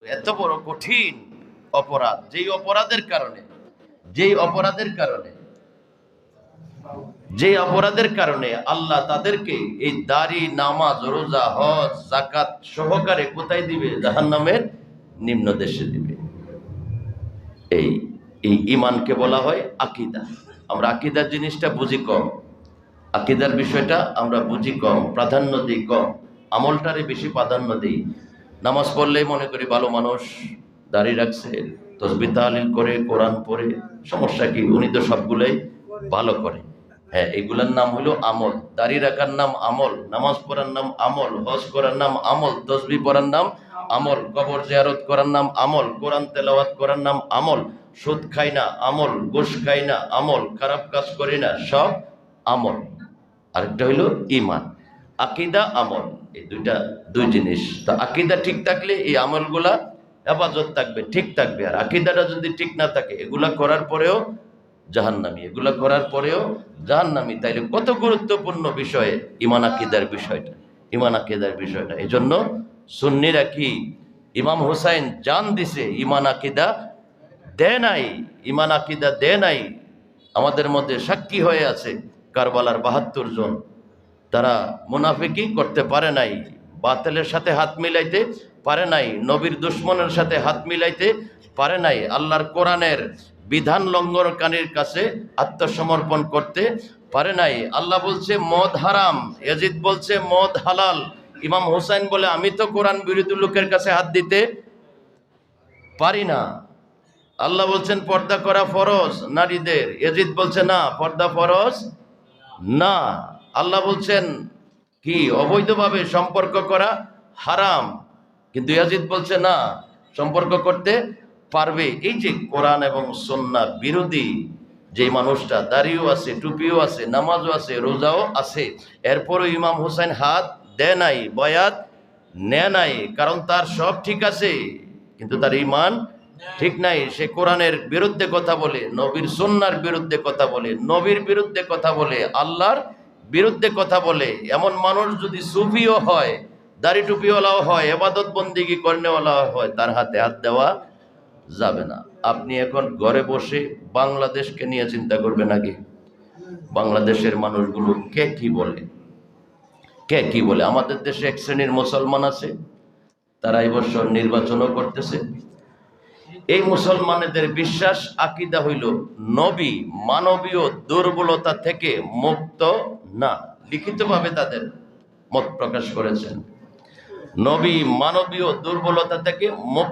এত বড় কঠিন অপরাধ, যেই অপরাধের কারণে আল্লাহ তাদেরকে এই দাড়ি, নামাজ, রোজা, হজ, যাকাত সহকারে কোথায় দিবে? জাহান্নামের নিম্ন দেশে দিবে। এই এই ঈমানকে বলা হয় আকীদা। আমরা আকীদার জিনিসটা বুঝি কম, আকীদার বিষয়টা আমরা বুঝি কম, প্রাধান্য দিই কম, আমলটারে বেশি প্রাধান্য দিই। নামাজ পড়লেই মনে করি ভালো মানুষ, দাড়ি রাখছে, তসবিহ তাহলিল করে, কোরআন পড়ে, সমস্যা কি? উনি তো সবগুলোই ভালো করে। হ্যাঁ, এগুলার নাম হলো আমল। দাড়ি রাখার নাম আমল, নামাজ পড়ার নাম আমল, হজ করার নাম আমল, তসবিহ পড়ার নাম আমল, কবর জিয়ারত করার নাম আমল, কোরআন তেলাওয়াত করার নাম আমল, সুদ খাই না আমল, ঘুষ খাই না আমল, খারাপ কাজ করি না সব আমল। আরেকটা হইল ঈমান। আকীদা, আমল, এই দুই জিনিস। তো আকীদা ঠিক থাকলে এই আমলগুলা হেফাজত থাকবে, ঠিক থাকবে। আর আকীদাটা যদি ঠিক না থাকে, এগুলা করার পরেও জাহান্নামী, তাইলে কত গুরুত্বপূর্ণ বিষয়ে ঈমান আকীদার বিষয়টা। এই জন্য সুন্নিরা কি ইমাম হুসাইন জান দিছে, ঈমান আকীদা দেয় নাই। আমাদের মধ্যে সাক্ষী হয়ে আছে কারবালার ৭২ জন, তারা মুনাফিকি করতে পারে নাই, বাতিলের সাথে হাত মিলাইতে পারে নাই, নবীর দুশমনের সাথে হাত মিলাইতে পারে নাই, আল্লাহর কোরআনের বিধান লঙ্ঘনকারীর কাছে আত্মসমর্পণ করতে পারে নাই। আল্লাহ বলছে মদ হারাম, ইয়াজিদ বলছে মদ হালাল, ইমাম হুসাইন বলে আমি তো কোরআন বিরোধী লোকের কাছে হাত দিতে পারি না। আল্লাহ বলছেন পর্দা করা ফরজ নারীদের, ইয়াজিদ বলছে না, পর্দা ফরজ না। আল্লাহ বলছেন কি অবৈধভাবে সম্পর্ক করা হারাম, কিন্তু ইয়াজিদ বলছে না, সম্পর্ক করতে পারবে। এই যে কোরআন এবং সুন্নাহ বিরোধী যে মানুষটা, দাড়িও আছে, টুপিও আছে, নামাজও আছে, রোজাও আছে, এরপরও ইমাম হুসাইন হাত দেয় নাই, বয়াত নেয় নাই, কারণ তার সব ঠিক আছে কিন্তু তার ঈমান ঠিক নাই। সে কোরআনের বিরুদ্ধে কথা বলে, নবীর সুন্নাহর বিরুদ্ধে কথা বলে, নবীর বিরুদ্ধে কথা বলে, আল্লাহর বিরুদ্ধে কথা বলে। এমন মানুষ যদি সুফিও হয়, দাড়ি টুপিওয়ালাও হয়, ইবাদত বন্দেগী করেওয়ালাও হয়, তার হাতে হাত দেওয়া যাবে না। আপনি এখন ঘরে বসে বাংলাদেশকে নিয়ে চিন্তা করবেন আগে, বাংলাদেশের মানুষগুলো কে কি বলে। আমাদের দেশে এক শ্রেণীর মুসলমান আছে, তারা এই বছর নির্বাচনও করতেছে। এই মুসলমানদের বিশ্বাস, আকীদা হইল নবী মানবীয় দুর্বলতা থেকে মুক্ত না। লিখিতভাবে তাদের মত প্রকাশ করেছেন, নবী মানবীয় দুর্বলতা থেকে মুক্ত।